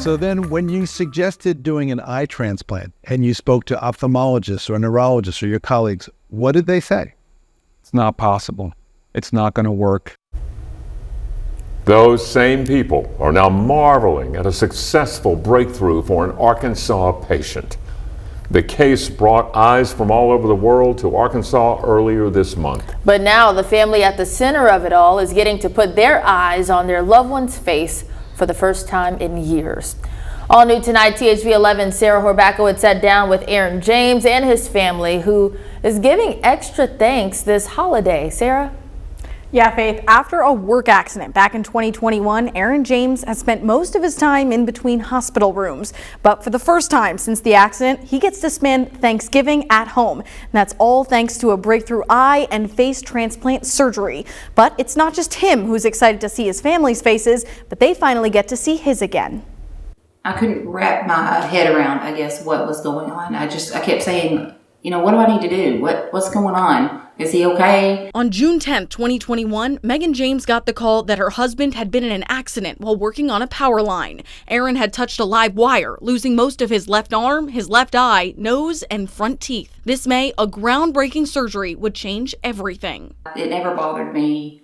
So then when you suggested doing an eye transplant and you spoke to ophthalmologists or neurologists or your colleagues, what did they say? It's not possible. It's not going to work. Those same people are now marveling at a successful breakthrough for an Arkansas patient. The case brought eyes from all over the world to Arkansas earlier this month. But now the family at the center of it all is getting to put their eyes on their loved one's face for the first time in years. All new tonight, THV 11 Sarah Horbacco had sat down with Aaron James and his family, who is giving extra thanks this holiday. Sarah? Yeah, Faith, after a work accident back in 2021, Aaron James has spent most of his time in between hospital rooms. But for the first time since the accident, he gets to spend Thanksgiving at home. And that's all thanks to a breakthrough eye and face transplant surgery. But it's not just him who's excited to see his family's faces, but they finally get to see his again. I couldn't wrap my head around, I guess, what was going on. I kept saying, you know, what do I need to do? What's going on? Is he okay? On June 10th, 2021, Megan James got the call that her husband had been in an accident while working on a power line. Aaron had touched a live wire, losing most of his left arm, his left eye, nose, and front teeth. This May, a groundbreaking surgery would change everything. It never bothered me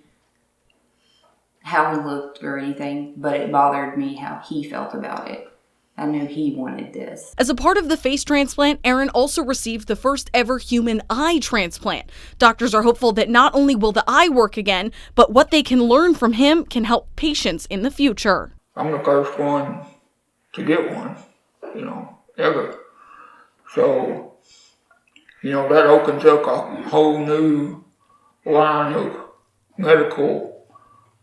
how he looked or anything, but it bothered me how he felt about it. I knew he wanted this. As a part of the face transplant, Aaron also received the first ever human eye transplant. Doctors are hopeful that not only will the eye work again, but what they can learn from him can help patients in the future. I'm the first one to get one, ever. So, that opens up a whole new line of medical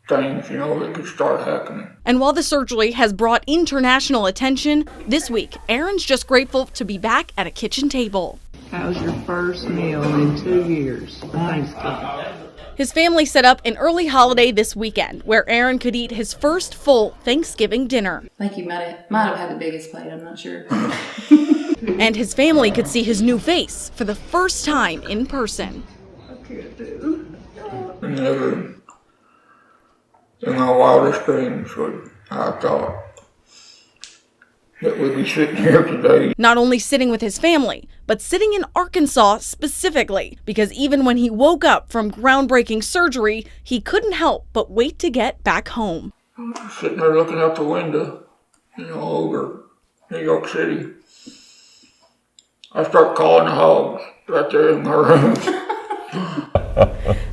things, that could start happening. And while the surgery has brought international attention, this week, Aaron's just grateful to be back at a kitchen table. How's your first meal in 2 years? Thanksgiving. His family set up an early holiday this weekend where Aaron could eat his first full Thanksgiving dinner. I think he might have had the biggest plate, I'm not sure. And his family could see his new face for the first time in person. Never in my wildest dreams would I thought that we'd be sitting here today. Not only sitting with his family, but sitting in Arkansas specifically, because even when he woke up from groundbreaking surgery, he couldn't help but wait to get back home. I'm sitting there looking out the window, over New York City. I start calling the hogs right there in my room.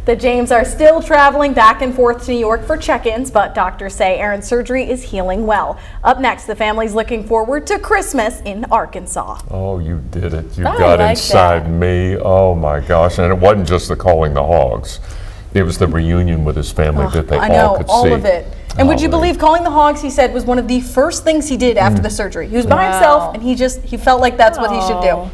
The James are still traveling back and forth to New York for check-ins, but doctors say Aaron's surgery is healing well. Up next, the family's looking forward to Christmas in Arkansas. Oh, you did it. You got inside me. Oh my gosh. And it wasn't just the calling the hogs. It was the reunion with his family that they all could see. I know, all of it. And would you believe calling the hogs, he said, was one of the first things he did after the surgery. He was by himself and he felt like that's what he should do.